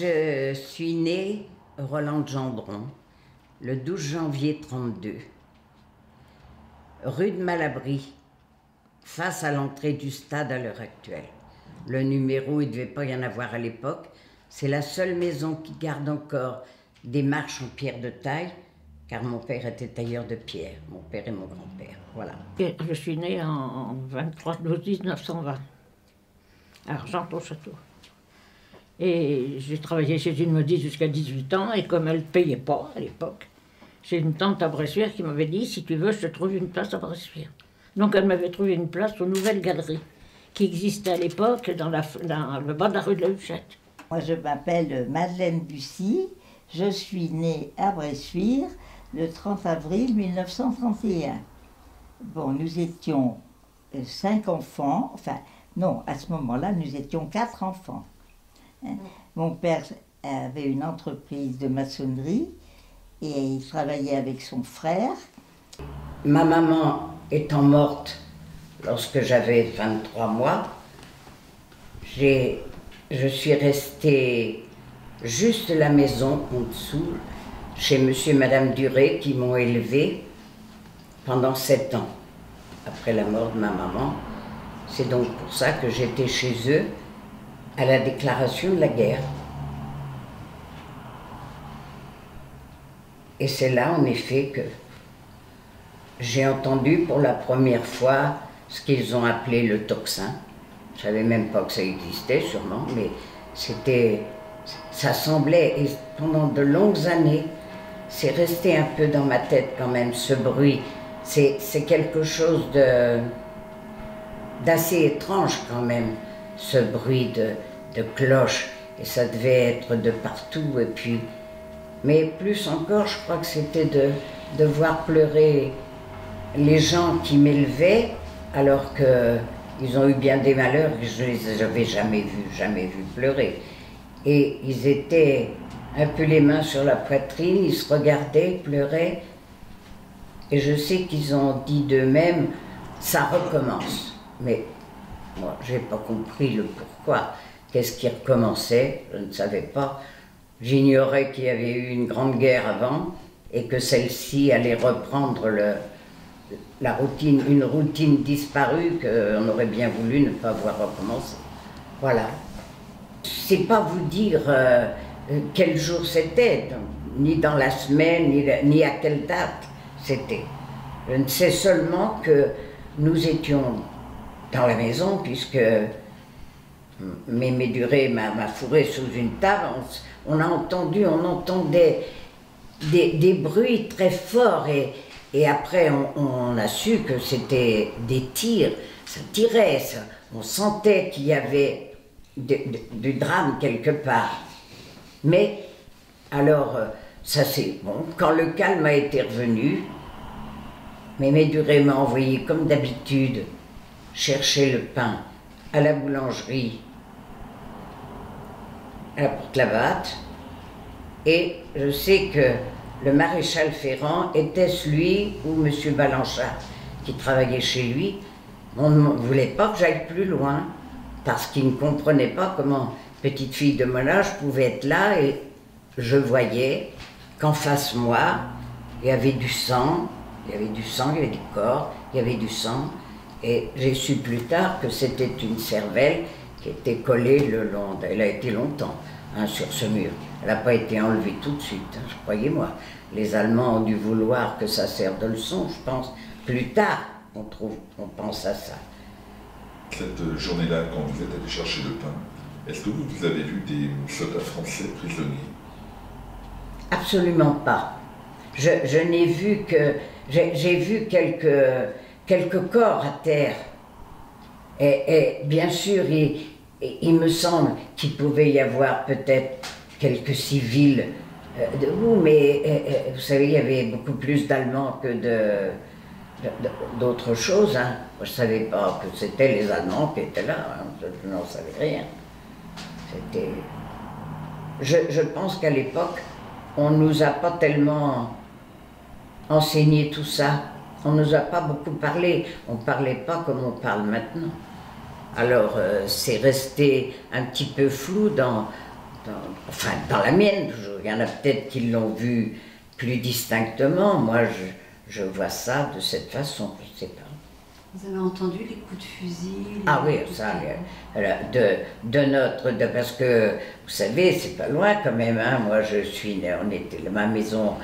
Je suis née Rolande Gendron le 12 janvier 1932, rue de Malabry, face à l'entrée du stade à l'heure actuelle. Le numéro, il ne devait pas y en avoir à l'époque. C'est la seule maison qui garde encore des marches en pierre de taille, car mon père était tailleur de pierre, mon père et mon grand-père. Voilà. Je suis née en 23/12/1920, à Argenton-Château. Et j'ai travaillé chez une modiste jusqu'à 18 ans, et comme elle ne payait pas à l'époque, j'ai une tante à Bressuire qui m'avait dit « Si tu veux, je te trouve une place à Bressuire ». Donc elle m'avait trouvé une place aux Nouvelles Galeries, qui existait à l'époque dans le bas de la rue de la Huchette. Moi, je m'appelle Madeleine Bussy, je suis née à Bressuire le 30 avril 1931. Bon, nous étions 5 enfants, enfin, non, à ce moment-là, nous étions 4 enfants. Mon père avait une entreprise de maçonnerie et il travaillait avec son frère. Ma maman étant morte lorsque j'avais 23 mois, je suis restée juste à la maison en dessous, chez monsieur et madame Duré, qui m'ont élevée pendant 7 ans, après la mort de ma maman. C'est donc pour ça que j'étais chez eux à la déclaration de la guerre. Et c'est là, en effet, que j'ai entendu pour la première fois ce qu'ils ont appelé le tocsin. Je ne savais même pas que ça existait, sûrement, mais ça semblait, et pendant de longues années, c'est resté un peu dans ma tête quand même, ce bruit. C'est quelque chose d'assez étrange quand même, ce bruit de cloche, et ça devait être de partout, et puis... Mais plus encore, je crois que c'était de voir pleurer les gens qui m'élevaient, alors qu'ils ont eu bien des malheurs, que je les avais jamais vus pleurer. Et ils étaient un peu les mains sur la poitrine, ils se regardaient, pleuraient, et je sais qu'ils ont dit d'eux-mêmes, ça recommence. Mais moi, je n'ai pas compris le pourquoi. Qu'est-ce qui recommençait? Je ne savais pas. J'ignorais qu'il y avait eu une grande guerre avant et que celle-ci allait reprendre une routine disparue qu'on aurait bien voulu ne pas voir recommencer. Voilà. Je ne sais pas vous dire quel jour c'était, ni dans la semaine, ni à quelle date c'était. Je ne sais seulement que nous étions dans la maison, puisque Mémé Duré m'a fourré sous une table. On entendait des bruits très forts, et après on a su que c'était des tirs, ça tirait, on sentait qu'il y avait du drame quelque part. Mais alors, ça c'est bon, quand le calme a été revenu, Mémé Duré m'a envoyé comme d'habitude chercher le pain à la boulangerie, à la Porte-Lavatte, et je sais que le maréchal Ferrand était celui où M. Balanchard, qui travaillait chez lui, on ne voulait pas que j'aille plus loin, parce qu'il ne comprenait pas comment petite fille de mon âge pouvait être là, et je voyais qu'en face de moi, il y avait du sang, il y avait du corps, il y avait du sang, et j'ai su plus tard que c'était une cervelle qui était collée le long, elle a été longtemps sur ce mur. Elle n'a pas été enlevée tout de suite, croyez-moi. Les Allemands ont dû vouloir que ça serve de leçon, je pense. Plus tard, on pense à ça. Cette journée-là, quand vous êtes allé chercher le pain, est-ce que vous avez vu des soldats français prisonniers? Absolument pas. Je n'ai vu que... J'ai vu quelques corps à terre. Et bien sûr, il me semble qu'il pouvait y avoir peut-être quelques civils debout, mais vous savez, il y avait beaucoup plus d'Allemands que d'autres choses. Hein. Je ne savais pas que c'était les Allemands qui étaient là, hein. Je n'en savais rien. Je pense qu'à l'époque, on ne nous a pas tellement enseigné tout ça. On ne nous a pas beaucoup parlé. On ne parlait pas comme on parle maintenant. Alors, c'est resté un petit peu flou enfin, dans la mienne toujours. Il y en a peut-être qui l'ont vu plus distinctement. Moi, je vois ça de cette façon, je ne sais pas. Vous avez entendu les coups de fusil? Ah oui, ça, parce que, vous savez, c'est pas loin quand même, hein. Moi, je suis née, la maison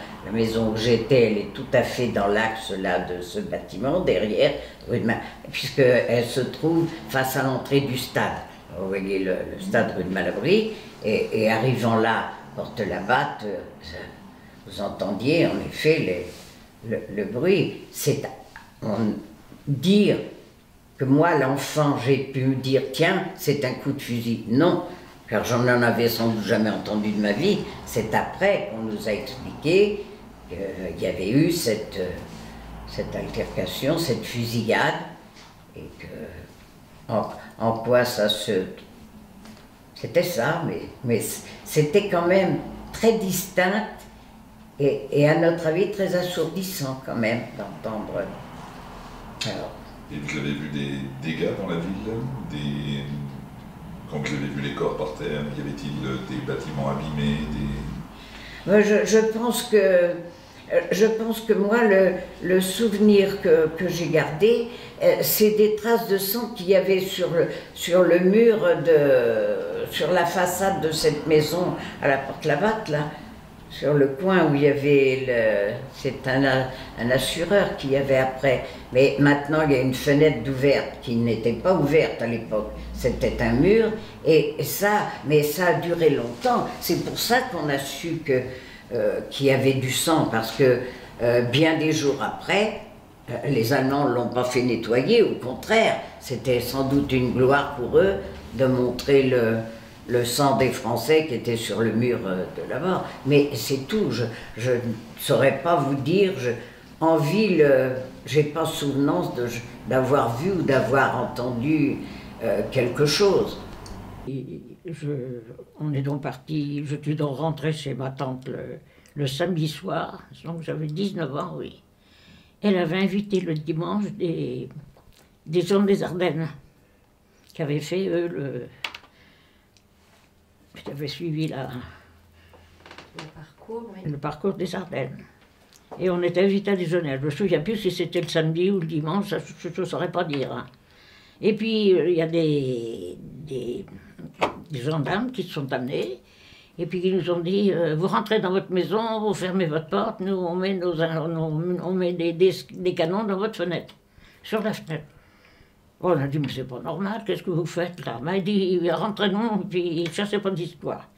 où j'étais, elle est tout à fait dans l'axe là de ce bâtiment, derrière, puisqu'elle se trouve face à l'entrée du stade. Vous voyez le stade rue de Malabry, et arrivant là, Porte-Labatte, vous entendiez en effet le bruit. Dire que moi, l'enfant, j'ai pu me dire, tiens, c'est un coup de fusil. Non, car j'en avais sans doute jamais entendu de ma vie. C'est après qu'on nous a expliqué qu'il y avait eu cette altercation, cette fusillade, et que, en quoi ça se... C'était ça, mais c'était quand même très distinct et à notre avis très assourdissant quand même d'entendre... Alors. Et vous avez vu des dégâts dans la ville? Quand vous avez vu les corps par terre, y avait-il des bâtiments abîmés? Je pense que moi, le souvenir que j'ai gardé, c'est des traces de sang qu'il y avait sur le mur, sur la façade de cette maison à la Porte-Labatte, là. Sur le coin où il y avait c'est un assureur qui y avait après, mais maintenant il y a une fenêtre d'ouverte qui n'était pas ouverte à l'époque, c'était un mur, mais ça a duré longtemps. C'est pour ça qu'on a su qu'il y avait du sang, parce que bien des jours après, les Allemands ne l'ont pas fait nettoyer, au contraire, c'était sans doute une gloire pour eux de montrer le sang des Français qui était sur le mur de là-bas. Mais c'est tout, je ne saurais pas vous dire, en ville, j'ai pas souvenance d'avoir vu ou d'avoir entendu quelque chose. On est donc parti, je suis donc rentrée chez ma tante le samedi soir, donc j'avais 19 ans, oui. Elle avait invité le dimanche des gens des Ardennes, qui avaient fait, eux, qui avaient suivi le parcours des Ardennes. Et on était invités à déjeuner. Je me souviens plus si c'était le samedi ou le dimanche, ça, je ne saurais pas dire. Hein. Et puis, il y a des gendarmes qui se sont amenés, et puis qui nous ont dit, vous rentrez dans votre maison, vous fermez votre porte, nous on met, des canons dans votre fenêtre, sur la fenêtre. On a dit, mais c'est pas normal, qu'est-ce que vous faites là? Mais il dit, rentrez non, puis il cherchait pas d'histoire.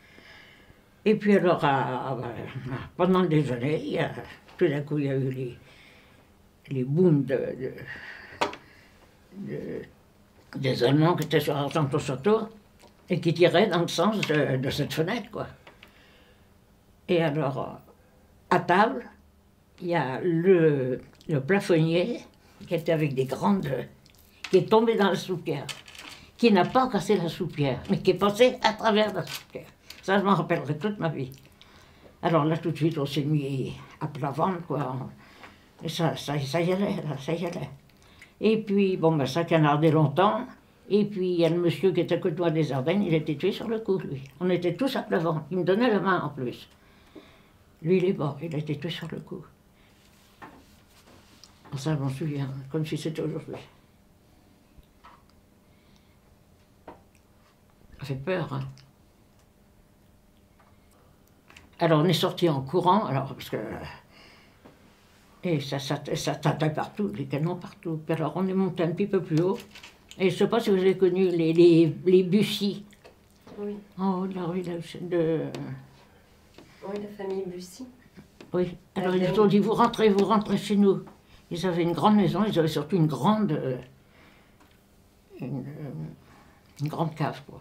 Et puis alors, pendant le déjeuner, tout d'un coup, il y a eu les booms des Allemands qui étaient sur Argenton-Château et qui tiraient dans le sens de cette fenêtre, quoi. Et alors, à table, il y a le plafonnier qui était avec des grandes... qui est tombé dans la soupière, qui n'a pas cassé la soupière, mais qui est passé à travers la soupière. Ça, je m'en rappellerai toute ma vie. Alors là, tout de suite, on s'est mis à plat ventre, quoi. Et ça y allait, là, ça y allait. Et puis, bon, ben, ça canardait longtemps. Et puis, il y a le monsieur qui était à côté de moi des Ardennes, il était tué sur le coup, lui. On était tous à plat ventre. Il me donnait la main, en plus. Lui, il est mort, il a été tué sur le coup. Ça, je m'en souviens, comme si c'était aujourd'hui. Ça fait peur, hein. Alors, on est sortis en courant, alors, parce que... Et ça tapait partout, les canons partout. Puis alors, on est monté un petit peu plus haut. Et je ne sais pas si vous avez connu les Bussy. Oui. En haut de la rue de... Oui, la famille Bussy. Oui. Alors, ils nous ont dit, vous rentrez chez nous. Ils avaient une grande maison, ils avaient surtout une grande cave, quoi.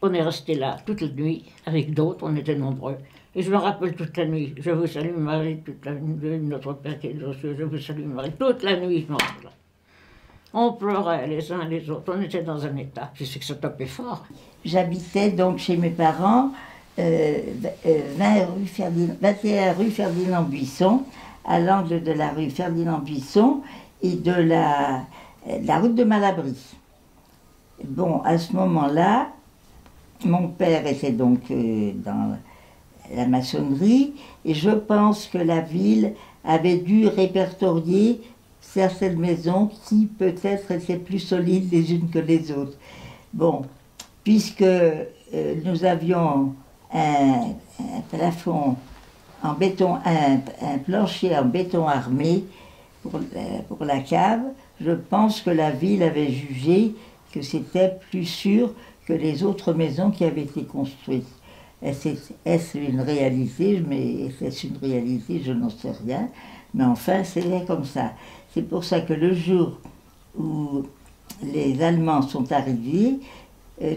On est resté là toute la nuit, avec d'autres, on était nombreux. Et je me rappelle toute la nuit, je vous salue Marie, toute la nuit, notre Père qui est aux cieux, je vous salue Marie, toute la nuit, je me rappelle. On pleurait les uns les autres, on était dans un état, je sais que ça tapait fort. J'habitais donc chez mes parents, 21 rue Ferdinand Buisson, à l'angle de la rue Ferdinand Buisson et de la route de Malabry. Bon, à ce moment-là, mon père était donc dans la maçonnerie, et je pense que la ville avait dû répertorier certaines maisons qui peut-être étaient plus solides les unes que les autres. Bon, puisque nous avions un plafond en béton, un plancher en béton armé pour la cave, je pense que la ville avait jugé que c'était plus sûr que les autres maisons qui avaient été construites. Est-ce une réalité? Mais est-ce une réalité? Je n'en sais rien. Mais enfin, c'est comme ça. C'est pour ça que le jour où les Allemands sont arrivés,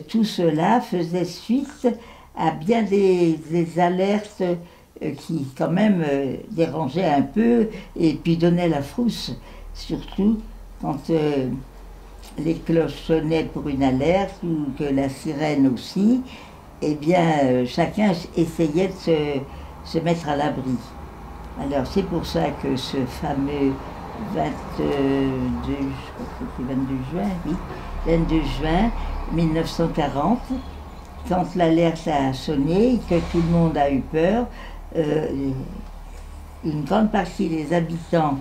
tout cela faisait suite à bien des alertes qui, quand même, dérangeaient un peu et puis donnaient la frousse, surtout quand les cloches sonnaient pour une alerte ou que la sirène aussi. Eh bien, chacun essayait de se mettre à l'abri. Alors, c'est pour ça que ce fameux 22 juin 1940, quand l'alerte a sonné, que tout le monde a eu peur, une grande partie des habitants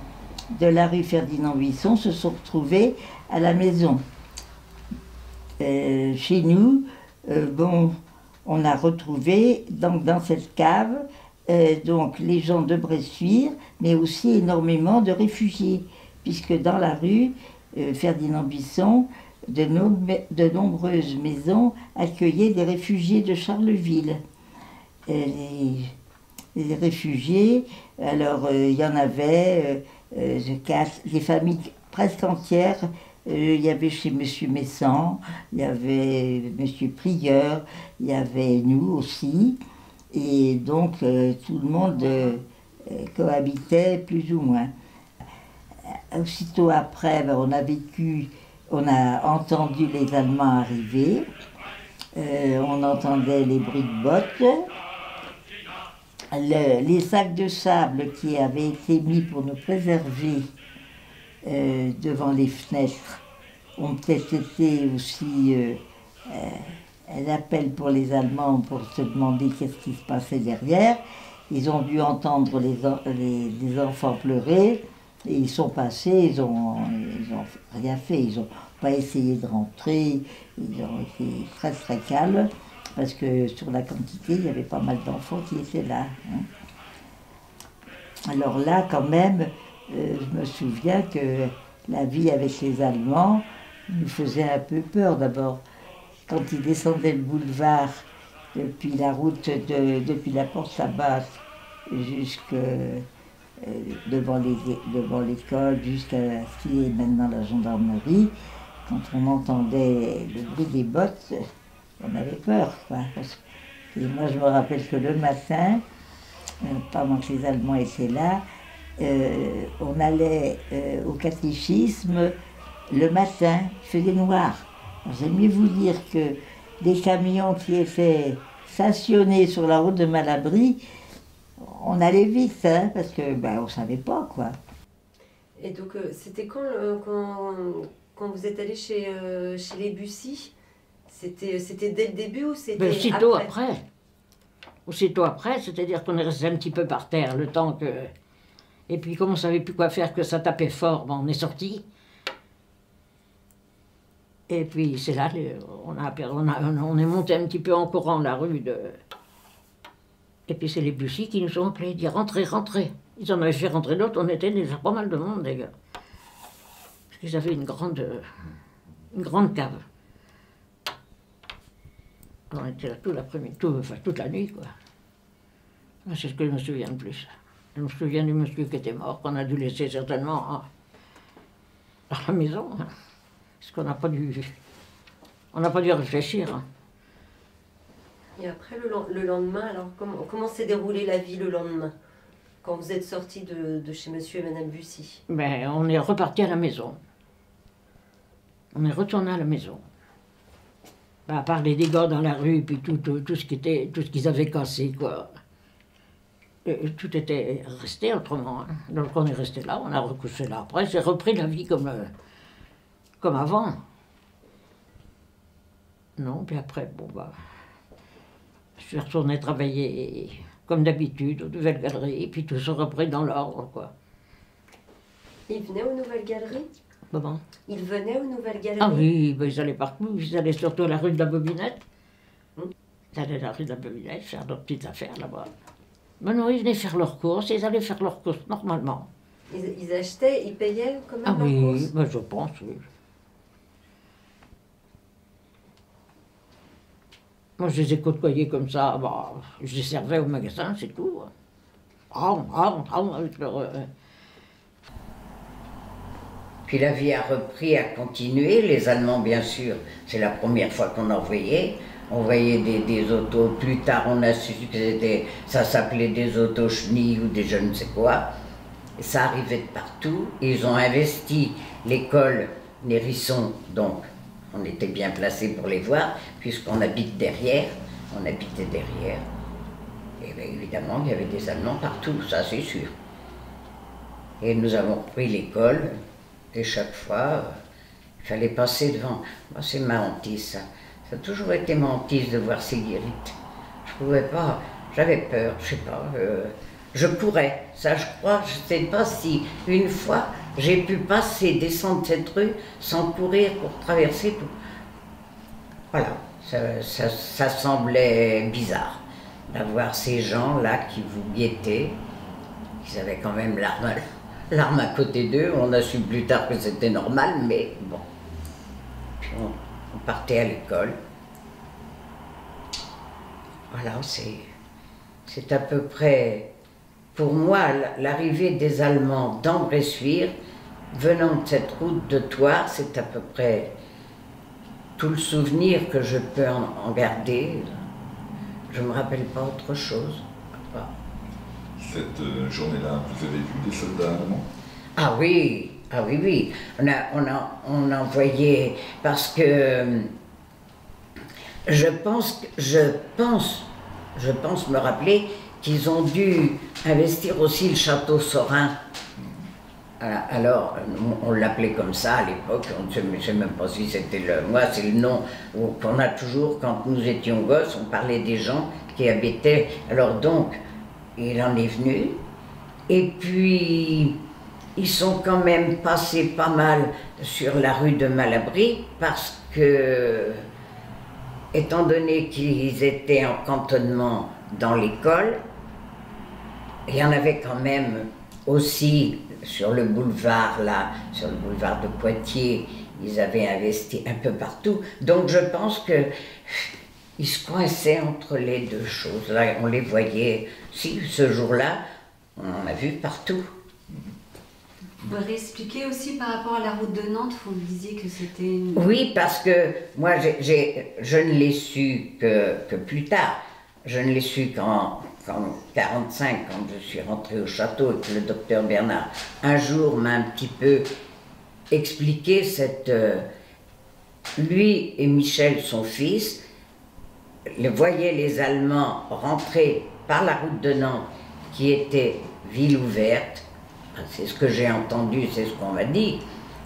de la rue Ferdinand Buisson se sont retrouvés à la maison. Chez nous, on a retrouvé donc, dans cette cave donc les gens de Bressuire, mais aussi énormément de réfugiés, puisque dans la rue Ferdinand Buisson, de nombreuses maisons accueillaient des réfugiés de Charleville. Les réfugiés, alors il y en avait des familles presque entières. Il y avait chez M. Messan, il y avait M. Prieur, il y avait nous aussi. Et donc tout le monde cohabitait plus ou moins. Aussitôt après, on a entendu les Allemands arriver, on entendait les bruits de bottes. Les sacs de sable qui avaient été mis pour nous préserver devant les fenêtres ont peut-être été aussi un appel pour les Allemands pour se demander qu'est-ce qui se passait derrière. Ils ont dû entendre les enfants pleurer et ils sont passés, ils ont rien fait, ils n'ont pas essayé de rentrer, ils ont été très très calmes parce que sur la quantité il y avait pas mal d'enfants qui étaient là. Alors là quand même, je me souviens que la vie avec les Allemands nous faisait un peu peur d'abord. Quand ils descendaient le boulevard depuis la route, depuis la porte Sabat jusque devant l'école, jusqu'à ce qui est maintenant la gendarmerie, quand on entendait le bruit des bottes, on avait peur, quoi. Et moi je me rappelle que le matin, pendant que les Allemands étaient là, on allait au catéchisme le matin, il faisait noir. J'aime mieux vous dire que des camions qui étaient stationnés sur la route de Malabry, on allait vite, hein, parce que on ne savait pas, quoi. Et donc, c'était quand vous êtes allé chez les Bussy? C'était dès le début ou c'était aussitôt après. Aussitôt après, c'est-à-dire qu'on est resté un petit peu par terre le temps que... Et puis comme on ne savait plus quoi faire, que ça tapait fort, on est sorti. Et puis c'est là, on est monté un petit peu en courant la rue de... Et puis c'est les Bussy qui nous ont appelés, dit rentrez, rentrez. Ils en avaient fait rentrer d'autres, on était déjà pas mal de monde, les gars. Parce qu'ils avaient une grande cave. On était là tout l'après-midi, toute la nuit, quoi. C'est ce que je me souviens le plus. Je me souviens du monsieur qui était mort, qu'on a dû laisser certainement dans la maison. Parce qu'on n'a pas dû réfléchir. Hein. Et après, le lendemain, alors comment s'est déroulée la vie le lendemain? Quand vous êtes sortis de chez monsieur et madame Bussy? On est reparti à la maison. On est retourné à la maison. À part les dégâts dans la rue, puis tout ce qu'ils avaient cassé, quoi. Et tout était resté autrement. Hein. Donc on est resté là, on a recouché là. Après, j'ai repris la vie comme avant. Non, puis après, Je suis retournée travailler comme d'habitude aux Nouvelles Galeries, et puis tout se repris dans l'ordre, quoi. Il venait aux Nouvelles Galeries? Comment? Il venait aux Nouvelles Galeries? Ah oui, ben, ils allaient partout. Ils allaient surtout à la rue de la Bobinette. Ils allaient à la rue de la Bobinette faire leurs petites affaires là-bas. Mais non, ils venaient faire leurs courses, ils allaient faire leurs courses normalement. Ils achetaient, ils payaient quand même Ah leurs oui, courses? ben, je pense, oui. Moi, je les ai côtoyés comme ça, bah, je les servais au magasin, c'est tout. Avec leur, Puis la vie a repris, a continué. Les Allemands, bien sûr, c'est la première fois qu'on en voyait. On voyait des autos. Plus tard, on a su que ça s'appelait des autos chenilles ou des je ne sais quoi. Et ça arrivait de partout. Et ils ont investi l'école Nérisson, donc on était bien placés pour les voir, puisqu'on habite derrière. On habitait derrière. Et bien évidemment, il y avait des Allemands partout, ça c'est sûr. Et nous avons repris l'école. Et chaque fois, il fallait passer devant. Moi, c'est ma hantise, ça. Ça a toujours été ma hantise de voir ces guérites. Je pouvais pas, j'avais peur, je sais pas. Je courais, ça je crois, je sais pas si une fois j'ai pu passer, descendre cette rue sans courir pour traverser tout. Voilà, ça semblait bizarre d'avoir ces gens-là qui vous guettaient. Ils avaient quand même l'arme à côté d'eux. On a su plus tard que c'était normal, mais bon. Puis on partait à l'école. Voilà, c'est à peu près, pour moi, l'arrivée des Allemands dans Bressuire, venant de cette route de Thouars, c'est à peu près tout le souvenir que je peux en garder. Je ne me rappelle pas autre chose. Pas. Cette journée-là, vous avez vu des soldats allemands? Ah oui, ah oui, oui. On a envoyé, parce que je pense me rappeler qu'ils ont dû investir aussi le château Sorin. Alors, on l'appelait comme ça à l'époque, je ne sais même pas si c'était moi, c'est le nom qu'on a toujours, quand nous étions gosses, on parlait des gens qui habitaient. Alors donc, il en est venu, et puis ils sont quand même passés pas mal sur la rue de Malabry, parce que, étant donné qu'ils étaient en cantonnement dans l'école, il y en avait quand même aussi sur le boulevard, là, sur le boulevard de Poitiers, ils avaient investi un peu partout. Donc je pense qu'ils se coinçaient entre les deux choses. Là, on les voyait, si, ce jour-là, on en a vu partout. Vous pouvez expliquer aussi par rapport à la route de Nantes, vous me disiez que c'était une... Oui, parce que moi, je ne l'ai su que plus tard. Je ne l'ai su qu'en 1945, quand je suis rentrée au château et que le docteur Bernard, un jour, m'a un petit peu expliqué lui et Michel, son fils, voyaient les Allemands rentrer par la route de Nantes, qui était ville ouverte. C'est ce que j'ai entendu, c'est ce qu'on m'a dit.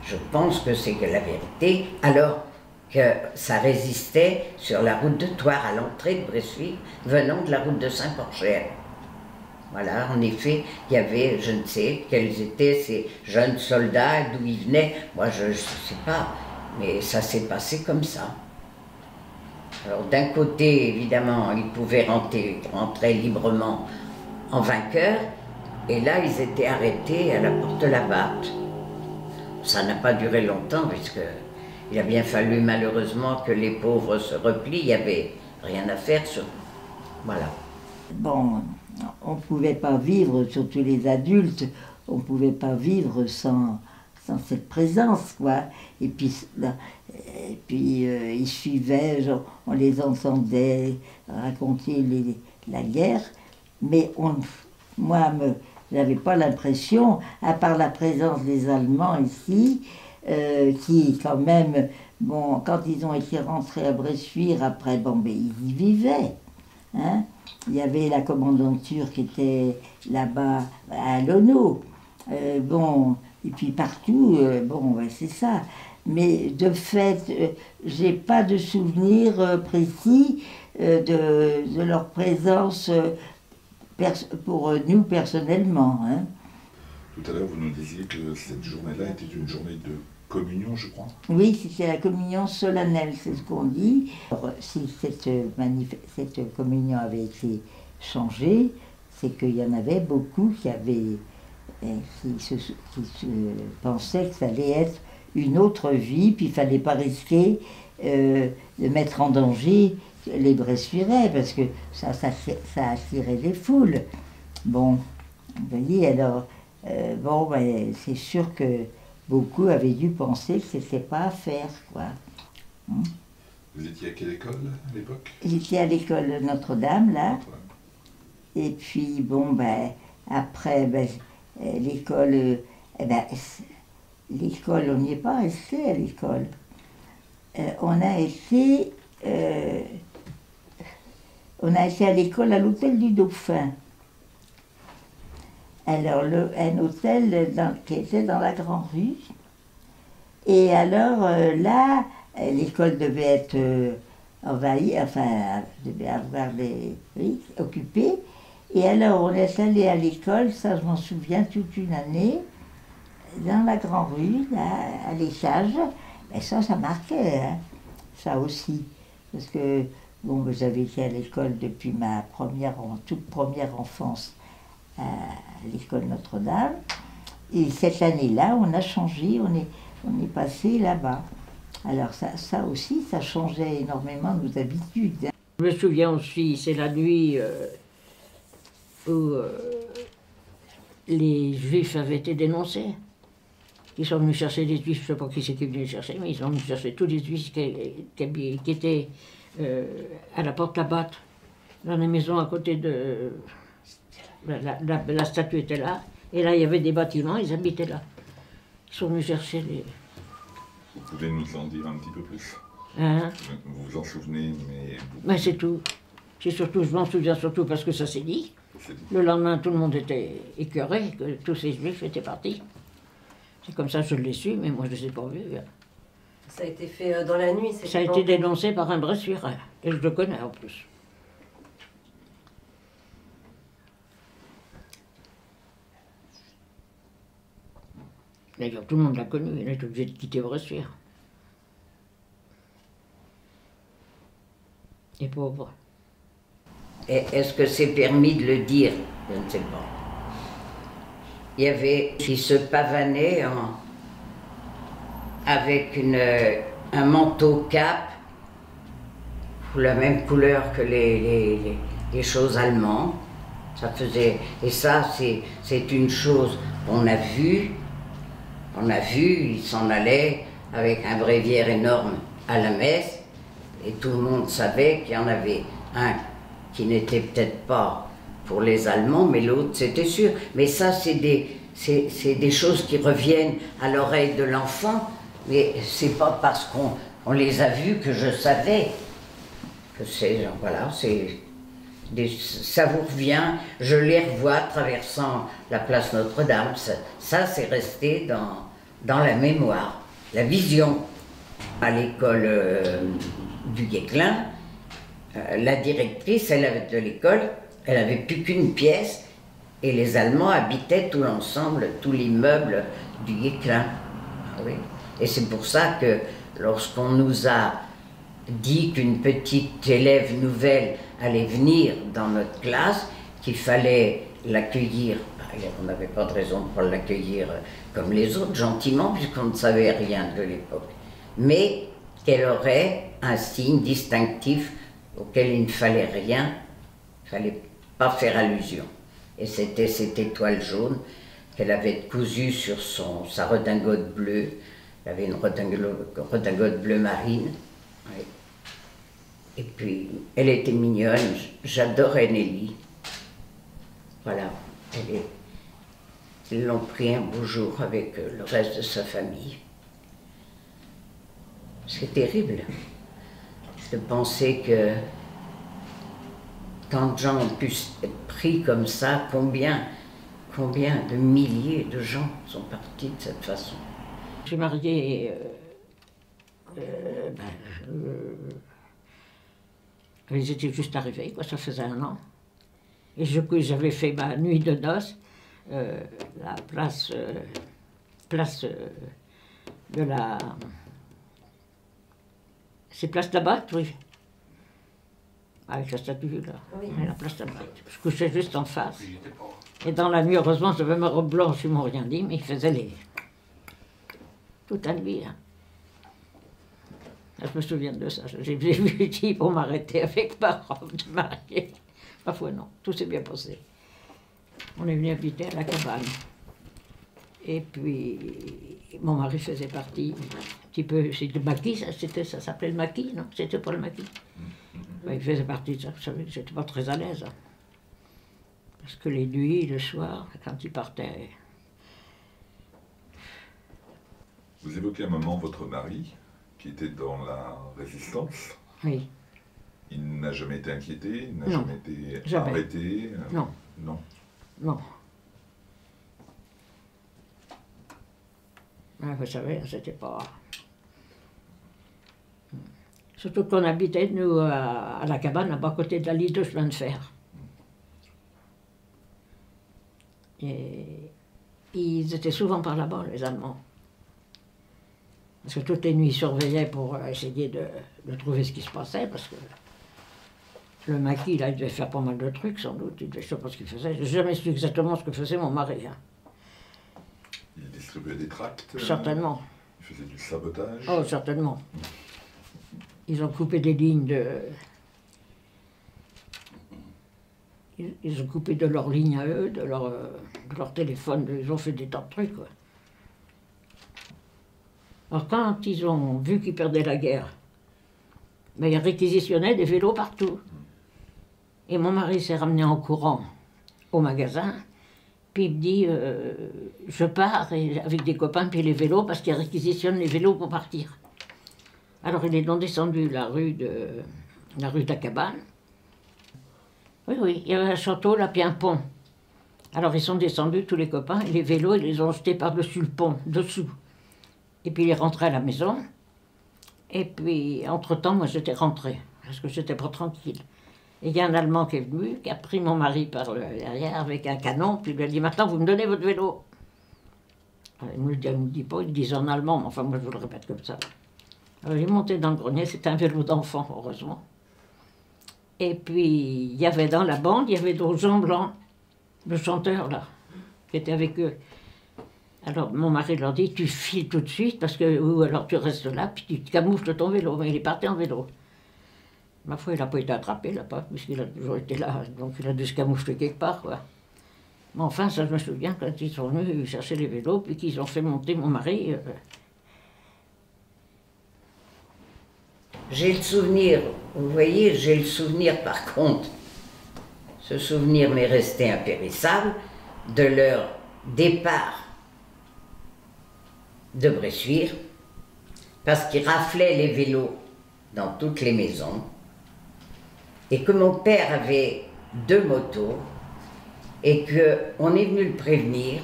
Je pense que c'est que la vérité, alors que ça résistait sur la route de Thouars, à l'entrée de Bressuire, venant de la route de Saint-Porcher. Voilà, en effet, il y avait, je ne sais quels étaient ces jeunes soldats, d'où ils venaient, moi je ne sais pas, mais ça s'est passé comme ça. Alors d'un côté, évidemment, ils pouvaient rentrer librement en vainqueurs, et là, ils étaient arrêtés à la Porte-Labatte. Ça n'a pas duré longtemps, puisqu'il a bien fallu malheureusement que les pauvres se replient, il n'y avait rien à faire. Voilà. Bon, on ne pouvait pas vivre, surtout les adultes, on ne pouvait pas vivre sans cette présence, quoi. Et puis ils suivaient, on les entendait raconter la guerre, mais j'avais pas l'impression, à part la présence des Allemands ici, qui quand même, bon, quand ils ont été rentrés à Bressuire, après, bon, ben, ils y vivaient. Hein. Il y avait la commandanture qui était là-bas à Lono. Bon, et puis partout, bon, ben, c'est ça. Mais de fait, j'ai pas de souvenir précis de leur présence pour nous personnellement. Hein. Tout à l'heure, vous nous disiez que cette journée-là était une journée de communion, je crois. Oui, c'était la communion solennelle, c'est ce qu'on dit. Alors, si cette communion avait été changée, c'est qu'il y en avait beaucoup qui pensaient que ça allait être une autre vie, puis il ne fallait pas risquer de mettre en danger les Bressuirais, parce que ça attirait les foules. Bon, vous voyez, alors, c'est sûr que beaucoup avaient dû penser que ce n'était pas à faire, quoi. Vous étiez à quelle école à l'époque? J'étais à l'école Notre-Dame, là. Et puis, après, l'école, l'école, on n'y est pas resté à l'école. On a été à l'école à l'hôtel du Dauphin. Alors, un hôtel qui était dans la Grande Rue. Et alors, là, l'école devait être envahie, devait avoir occupée. Et alors, on est allé à l'école, ça je m'en souviens, toute une année, dans la Grande Rue, là, à l'étage. Mais ça marquait, hein, ça aussi. Parce que, j'avais été à l'école depuis ma toute première enfance à l'école Notre-Dame. Et cette année-là, on a changé, on est passé là-bas. Alors ça aussi, ça changeait énormément nos habitudes. Je me souviens aussi, c'est la nuit où les Juifs avaient été dénoncés. Ils sont venus chercher les Juifs, je ne sais pas qui c'est qui est venu les chercher, mais ils sont venus chercher tous les Juifs qui étaient à la porte Labatte, dans la maison à côté de... La statue était là, et là il y avait des bâtiments, ils habitaient là. Ils sont venus chercher les... Vous pouvez nous en dire un petit peu plus? Hein? Vous vous en souvenez, mais... Mais c'est tout. Je m'en souviens surtout parce que ça s'est dit. Le lendemain, tout le monde était écœuré, que tous ces Juifs étaient partis. C'est comme ça que je l'ai su, mais moi je ne les ai pas vus. Ça a été fait dans la nuit, c'est ça a été dénoncé par un Bressuirais, et je le connais en plus. D'ailleurs, tout le monde l'a connu, il est obligé de quitter Bressuire. Les pauvres. Est-ce que c'est permis de le dire? Je ne sais pas. Il y avait qui se pavanait avec un manteau cap, la même couleur que les choses allemandes. Ça faisait, et ça, c'est une chose qu'on a vue. On a vu, il s'en allait avec un bréviaire énorme à la messe, et tout le monde savait qu'il y en avait un qui n'était peut-être pas pour les Allemands, mais l'autre, c'était sûr. Mais ça, c'est des choses qui reviennent à l'oreille de l'enfant, mais c'est pas parce qu'on les a vus que je savais que c'est, voilà, ça vous revient, je les revois traversant la place Notre-Dame, ça c'est resté dans la mémoire, la vision. À l'école du Guesclin, la directrice de l'école, elle n'avait plus qu'une pièce et les Allemands habitaient tout l'ensemble, tout l'immeuble du Guesclin. Ah oui. Et c'est pour ça que lorsqu'on nous a dit qu'une petite élève nouvelle allait venir dans notre classe, qu'il fallait l'accueillir, on n'avait pas de raison de ne pas l'accueillir comme les autres, gentiment, puisqu'on ne savait rien de l'époque, mais qu'elle aurait un signe distinctif auquel il ne fallait rien, il ne fallait pas faire allusion. Et c'était cette étoile jaune qu'elle avait cousue sur sa redingote bleue. Elle avait une redingote bleu marine. Oui. Et puis, elle était mignonne, j'adorais Nelly. Voilà, ils l'ont pris un beau jour avec le reste de sa famille. C'est terrible de penser que tant de gens ont pu être pris comme ça, combien de milliers de gens sont partis de cette façon. Je suis mariée Ils étaient juste arrivés, quoi, ça faisait 1 an. Et j'avais fait ma nuit de noces, la place de la... C'est place Tabac, oui. Avec la statue, là. Oui. La place Tabac. Je couchais juste en face. Et dans la nuit, heureusement, j'avais ma robe blanche, ils m'ont rien dit, mais ils faisaient les... toute la nuit, hein. Je me souviens de ça. J'ai vu le type pour m'arrêter avec ma robe de mariée. Ma foi, non, tout s'est bien passé. On est venu habiter à la cabane. Et puis, mon mari faisait partie, un petit peu, c'était le maquis, ça s'appelait le maquis, non? C'était pas le maquis. Il faisait partie de ça, vous savez, j'étais pas très à l'aise. Hein. Parce que les nuits, le soir, quand il partait... Vous évoquez un moment votre mari, qui était dans la résistance. Oui. Il n'a jamais été inquiété, il n'a Non, jamais été jamais. arrêté. Non. Non. Non. Ouais, vous savez, c'était pas... Surtout qu'on habitait, nous, à la cabane, à côté de la ligne de chemin de fer. Et ils étaient souvent par là-bas, les Allemands. Parce que toutes les nuits, ils surveillaient pour essayer de trouver ce qui se passait, parce que le maquis, là, il devait faire pas mal de trucs, sans doute. Je ne sais pas ce qu'il faisait. Je n'ai jamais su exactement ce que faisait mon mari. Hein. Il distribuait des tracts. Certainement. Il faisait du sabotage. Oh, certainement. Ils ont coupé des lignes de... Ils ont coupé de leurs lignes à eux, de leur téléphone, ils ont fait des tas de trucs, quoi. Alors quand ils ont vu qu'ils perdaient la guerre, ben, ils réquisitionnaient des vélos partout. Et mon mari s'est ramené en courant au magasin, puis il me dit, je pars avec des copains, puis les vélos, parce qu'ils réquisitionnent les vélos pour partir. Alors ils sont descendus la rue de la Cabane. Oui, oui, il y avait un château là, puis un pont. Alors ils sont descendus, tous les copains, et les vélos, ils les ont jetés par-dessus le pont, dessous. Et puis ils rentraient à la maison. Et puis, entre-temps, moi j'étais rentrée, parce que j'étais pas tranquille. Et il y a un Allemand qui est venu, qui a pris mon mari par derrière avec un canon, puis il lui a dit, maintenant vous me donnez votre vélo. Alors, il ne me dit pas, il disait en allemand, mais enfin moi je vous le répète comme ça. Alors il est monté dans le grenier, c'était un vélo d'enfant, heureusement. Et puis, il y avait dans la bande, il y avait d'autres Jean Blanc, le chanteur là, qui était avec eux. Alors mon mari leur dit, tu files tout de suite, parce que, ou alors tu restes là, puis tu te camoufles ton vélo. Mais il est parti en vélo. Ma foi, il n'a pas été attrapé là-bas, puisqu'il a toujours été là, donc il a dû se camoufler quelque part, quoi. Mais enfin, ça je me souviens, quand ils sont venus chercher les vélos, puis qu'ils ont fait monter mon mari... J'ai le souvenir, vous voyez, j'ai le souvenir par contre, ce souvenir m'est resté impérissable, de leur départ de Bressuire, parce qu'ils raflaient les vélos dans toutes les maisons, et que mon père avait 2 motos, et qu'on est venu le prévenir,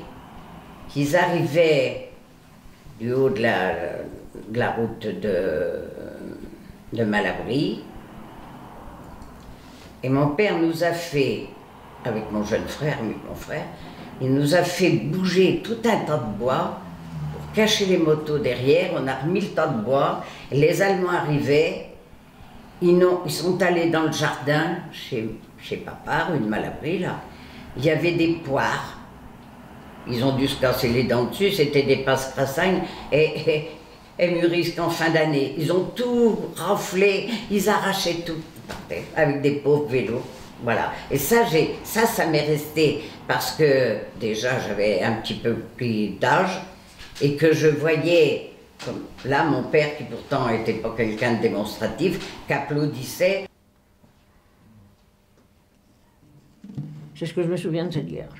qu'ils arrivaient du haut de la route de Malabry, et mon père nous a fait, avec mon jeune frère, mon frère, il nous a fait bouger tout un tas de bois pour cacher les motos derrière. On a remis le tas de bois, les Allemands arrivaient, ils sont allés dans le jardin, chez papa, rue de Malabry, là, il y avait des poires, ils ont dû se casser les dents dessus, c'était des passe-crassagne, et mûrissent qu'en fin d'année. Ils ont tout raflé, ils arrachaient tout, avec des pauvres vélos. Voilà. Et ça m'est resté parce que déjà j'avais un petit peu plus d'âge et que je voyais, comme là, mon père, qui pourtant n'était pas quelqu'un de démonstratif, qu'applaudissait. C'est ce que je me souviens de cette guerre.